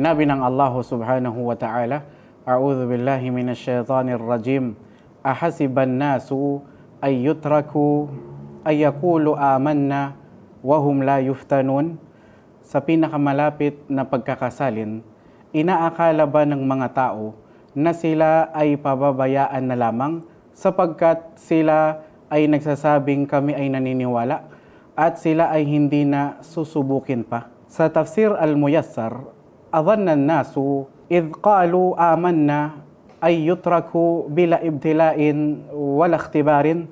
Sinabi ng Allah subhanahu wa ta'ala, A'udhu billahi minash shaitanir rajim. Ahasiban nasu ay yutraku ay yakulu amanna wahum la yuftanun. Sa pinakamalapit na pagkakasalin, inaakala ba ng mga tao na sila ay pababayaan na lamang sapagkat sila ay nagsasabing kami ay naniniwala at sila ay hindi na susubukin pa? Sa Tafsir Al-Muyassar, adhanna an-nasu idh qalu amanna ay yutraku bila ibtila'in wala ikhtibarin.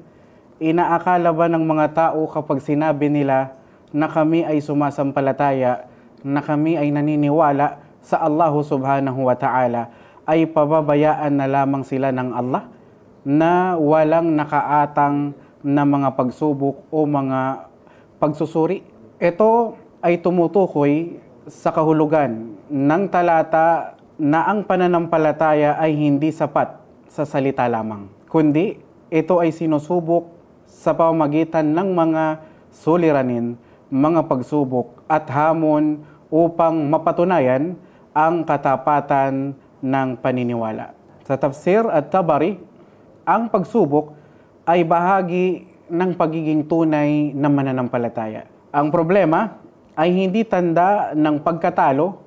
Inaakala ba ng mga tao kapag sinabi nila na kami ay sumasampalataya, na kami ay naniniwala sa Allah subhanahu wa ta'ala, ay pababayaan na lamang sila ng Allah na walang nakaatang na mga pagsubok o mga pagsusuri? Ito ay tumutukoy sa kahulugan ng talata na ang pananampalataya ay hindi sapat sa salita lamang, kundi ito ay sinusubok sa pamamagitan ng mga suliranin, mga pagsubok at hamon upang mapatunayan ang katapatan ng paniniwala. Sa Tafsir At-Tabari, ang pagsubok ay bahagi ng pagiging tunay na mananampalataya. Ang problema ay hindi tanda ng pagkatalo,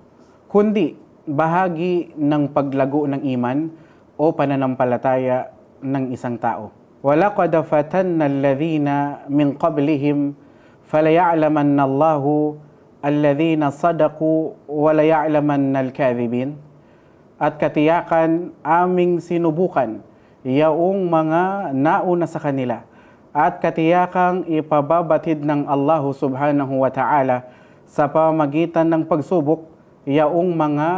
kundi bahagi ng paglago ng iman o pananampalataya ng isang tao. وَلَقَدْ فَتَنَّا الَّذِينَ مِنْ قَبْلِهِمْ فَلَيَعْلَمَنَّ اللَّهُ الَّذِينَ صَدَقُوا وَلَيَعْلَمَنَّ الْكَاذِبِينَ. At katiyakan aming sinubukan yaong mga nauna sa kanila, at katiyakang ipababatid ng Allah subhanahu wa ta'ala sa pamamagitan ng pagsubok yaong mga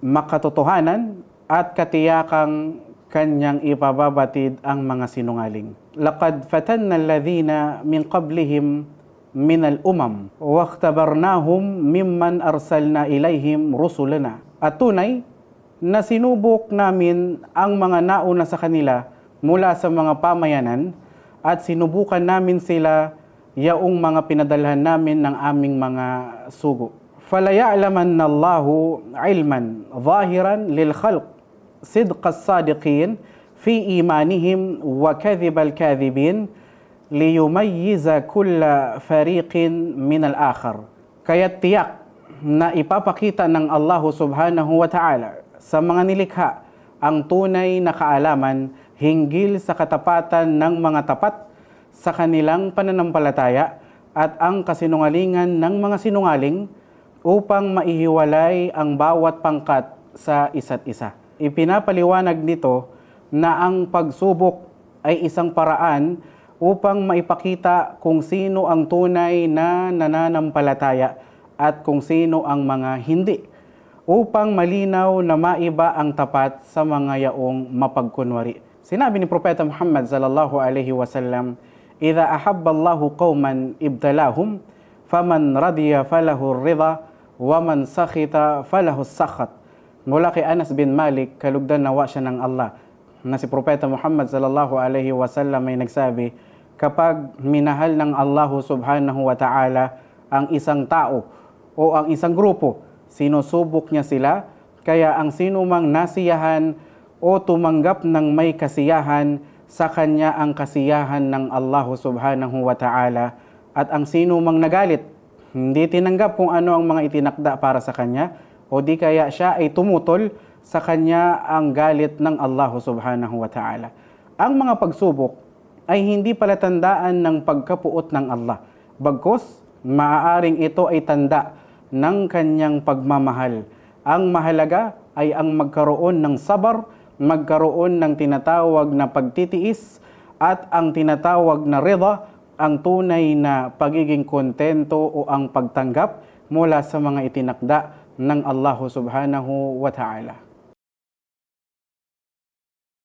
makatotohanan, at katiyakang kanyang ipababatid ang mga sinungaling. Laqad fatanna alladhina min qablihim min al-umam wa ikhtabarnahum mimman arsalna ilayhim rusulana. At tunay na sinubok namin ang mga nauna sa kanila mula sa mga pamayanan, at sinubukan namin sila yaong mga pinadalhan namin ng aming mga sugo. فَلَيَعْلَمَنَّ اللَّهُ عِلْمًا ظَاهِرًا لِلْخَلْقِ صِدْقَ الصَّادِقِينَ فِي إِيمَانِهِمْ وَكَذِبَ الْكَاذِبِينَ لِيُمَيِّزَ كُلَّ فَرِيقٍ مِنَ الْآخَرِ. Kaya tiyak na ipapakita ng Allah subhanahu wa ta'ala sa mga nilikha ang tunay na kaalaman hinggil sa katapatan ng mga tapat sa kanilang pananampalataya at ang kasinungalingan ng mga sinungaling, upang maihiwalay ang bawat pangkat sa isa't isa. Ipinapaliwanag nito na ang pagsubok ay isang paraan upang maipakita kung sino ang tunay na nananampalataya at kung sino ang mga hindi, upang malinaw na maiba ang tapat sa mga yaong mapagkunwari. Sinabi ni Propeta Muhammad sallallahu alaihi wasallam, "Idza ahabba Allahu qauman ibtalahum, faman radiya falahu ar-ridha, wa man sakhita falahu as-sakhat." Mula kay Anas bin Malik, kalugdan nawa siya ng Allah, na si Propeta Muhammad sallallahu alaihi wasallam ay nagsabi, kapag minahal ng Allah subhanahu wa ta'ala ang isang tao o ang isang grupo, sinusubok niya sila, kaya ang sino mang nasiyahan o tumanggap ng may kasiyahan, sa kanya ang kasiyahan ng Allah subhanahu wa ta'ala, at ang sino mang nagalit, hindi tinanggap kung ano ang mga itinakda para sa kanya, o di kaya siya ay tumutol, sa kanya ang galit ng Allah subhanahu wa ta'ala. Ang mga pagsubok ay hindi palatandaan ng pagkapuot ng Allah, bagkus maaaring ito ay tanda ng kanyang pagmamahal. Ang mahalaga ay ang magkaroon ng sabar, magkaroon ng tinatawag na pagtitiis, at ang tinatawag na ridha, ang tunay na pagiging kontento o ang pagtanggap mula sa mga itinakda ng Allah subhanahu wa ta'ala.